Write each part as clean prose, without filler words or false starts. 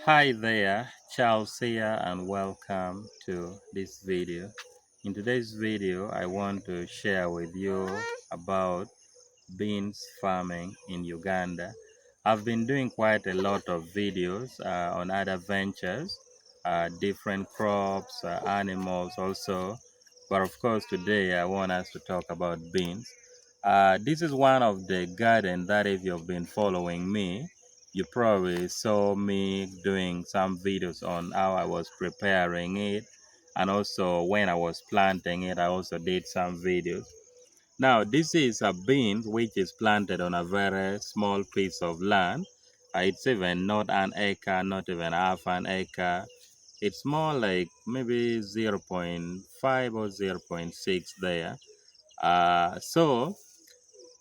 Hi there, Charles here, and welcome to this video. In today's video, I want to share with you about beans farming in Uganda. I've been doing quite a lot of videos on other ventures, different crops, animals also, but of course today I want us to talk about beans. This is one of the garden that if you've been following me, you probably saw me doing some videos on how I was preparing it, and also when I was planting it, I also did some videos. Now, this is a bean which is planted on a very small piece of land. It's even not an acre, not even half an acre. It's more like maybe zero point 0.5 or zero point 0.6 there. So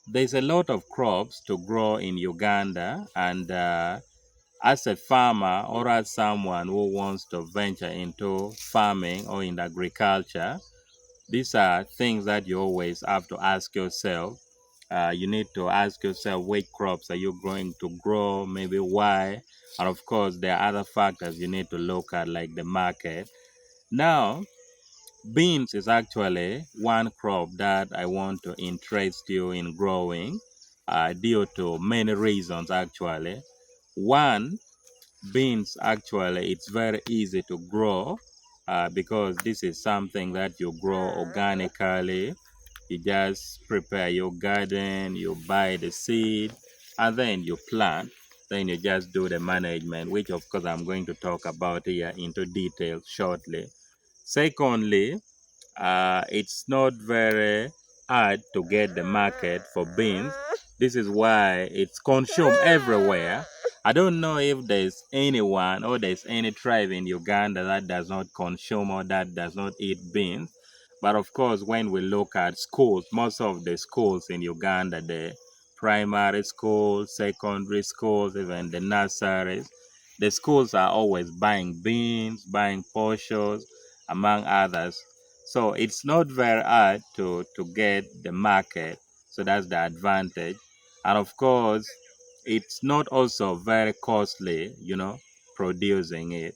there's a lot of crops to grow in Uganda, and as a farmer or as someone who wants to venture into farming or in agriculture, these are things that you always have to ask yourself. You need to ask yourself which crops are you going to grow, maybe why, and of course there are other factors you need to look at like the market. Now, beans is actually one crop that I want to interest you in growing due to many reasons actually. One, beans actually it's very easy to grow because this is something that you grow organically. You just prepare your garden, you buy the seed, and then you plant. Then you just do the management, which of course I'm going to talk about here into detail shortly. Secondly, it's not very hard to get the market for beans. This is why it's consumed everywhere. I don't know if there's anyone or there's any tribe in Uganda that does not consume or that does not eat beans. But of course, when we look at schools, most of the schools in Uganda, the primary schools, secondary schools, even the nurseries, the schools are always buying beans, buying poshos, among others. So it's not very hard to get the market. So that's the advantage. And of course, it's not also very costly, producing it.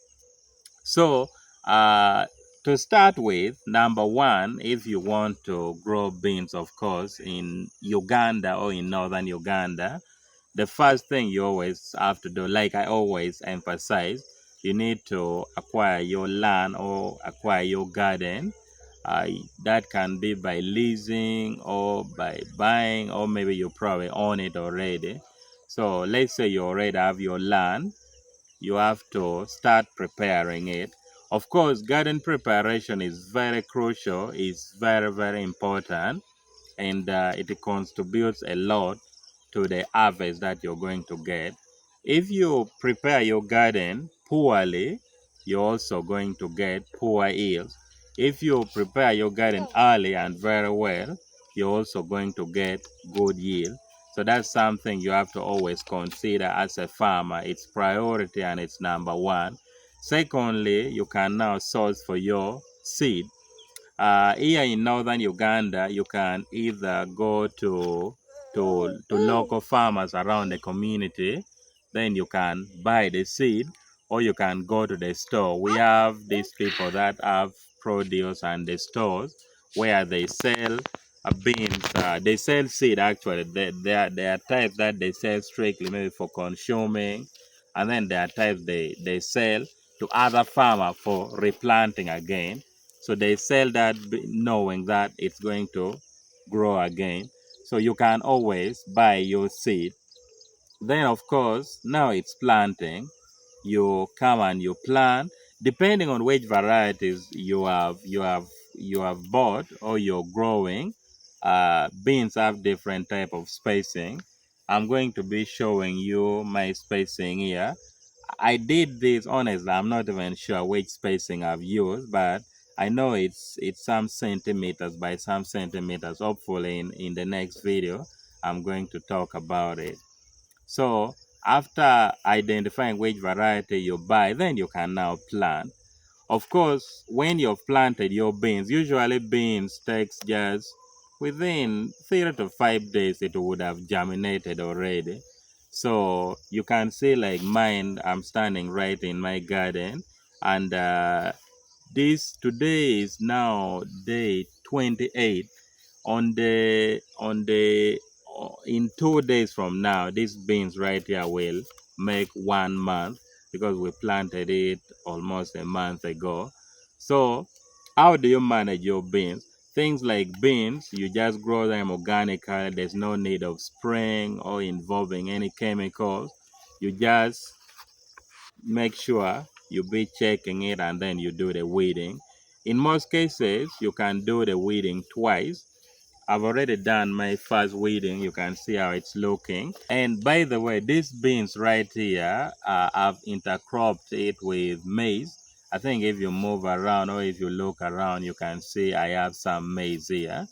So to start with, number one, if you want to grow beans, of course, in Uganda or in northern Uganda, the first thing you always have to do, like I always emphasize, you need to acquire your land or acquire your garden. Uh, that can be by leasing or by buying, or maybe you probably own it already. So let's say you already have your land, you have to start preparing it. Of course, garden preparation is very crucial, is very, very important, and it contributes a lot to the harvest that you're going to get. If you prepare your garden poorly, you're also going to get poor yields. If you prepare your garden early and very well, you're also going to get good yield. So that's something you have to always consider as a farmer. It's priority and it's number one. Secondly, you can now source for your seed. Here in northern Uganda, you can either go to local farmers around the community, then you can buy the seed, or you can go to the store. We have these people that have produce and the stores where they sell beans. They sell seed actually. There are types that they sell strictly maybe for consuming, and then there are types they sell to other farmers for replanting again. So they sell that knowing that it's going to grow again. So you can always buy your seed. Then of course, now it's planting. You come and you plant. Depending on which varieties you have bought or you're growing, beans have different type of spacing. I'm going to be showing you my spacing here. I did this honestly. I'm not even sure which spacing I've used, but I know it's some centimeters by some centimeters. Hopefully, in the next video, I'm going to talk about it. So after identifying which variety you buy, then you can now plant. Of course, when you've planted your beans, usually beans takes just within 3 to 5 days it would have germinated already. So you can see like mine, I'm standing right in my garden, and this today is now day 28. In 2 days from now, these beans right here will make 1 month, because we planted it almost a month ago. So how do you manage your beans? Things like beans, you just grow them organically. There's no need of spraying or involving any chemicals. You just make sure you be checking it, and then you do the weeding. In most cases, you can do the weeding twice. I've already done my first weeding. You can see how it's looking. And by the way, these beans right here, I've intercropped it with maize. I think if you move around or if you look around, you can see I have some maize here.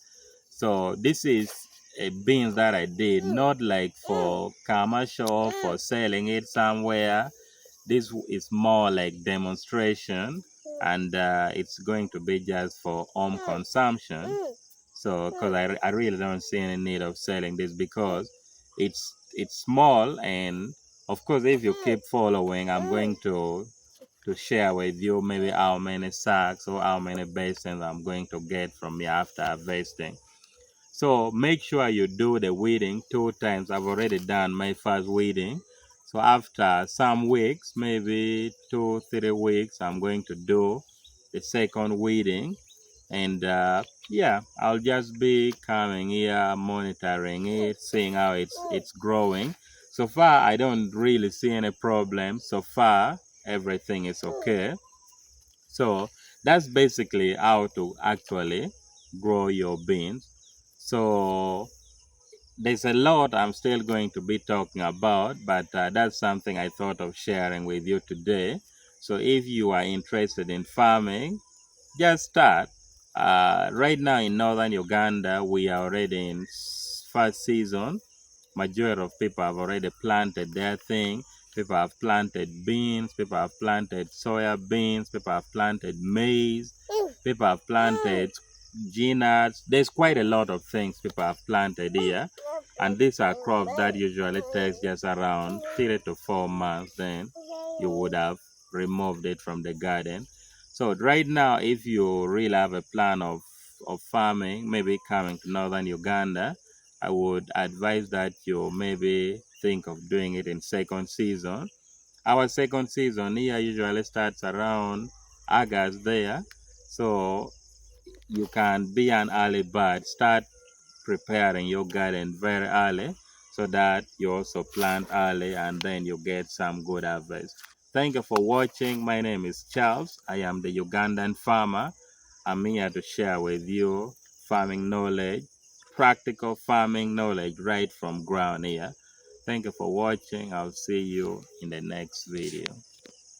So this is a beans that I did, not like for commercial, for selling it somewhere. This is more like demonstration, and it's going to be just for home consumption. So because I really don't see any need of selling this, because it's small. And of course, if you keep following, I'm going to share with you maybe how many sacks or how many basins I'm going to get from here after harvesting. So make sure you do the weeding 2 times. I've already done my first weeding. So after some weeks, maybe 2, 3 weeks, I'm going to do the second weeding. And yeah, I'll just be coming here, monitoring it, seeing how it's growing. So far, I don't really see any problem. So far, everything is okay. So that's basically how to actually grow your beans. So there's a lot I'm still going to be talking about, but that's something I thought of sharing with you today. So if you are interested in farming, just start. Right now in northern Uganda, we are already in first season. Majority of people have already planted their thing. People have planted beans, people have planted soya beans, people have planted maize, people have planted nuts. There's quite a lot of things people have planted here. And these are crops that usually takes just around 3 to 4 months. Then you would have removed it from the garden. So right now, if you really have a plan of farming, maybe coming to northern Uganda, I would advise that you maybe think of doing it in second season. Our second season here usually starts around August there. So you can be an early bird. Start preparing your garden very early, so that you also plant early and then you get some good harvest. Thank you for watching. My name is Charles. I am the Ugandan farmer. I'm here to share with you farming knowledge, practical farming knowledge right from ground here. Thank you for watching. I'll see you in the next video.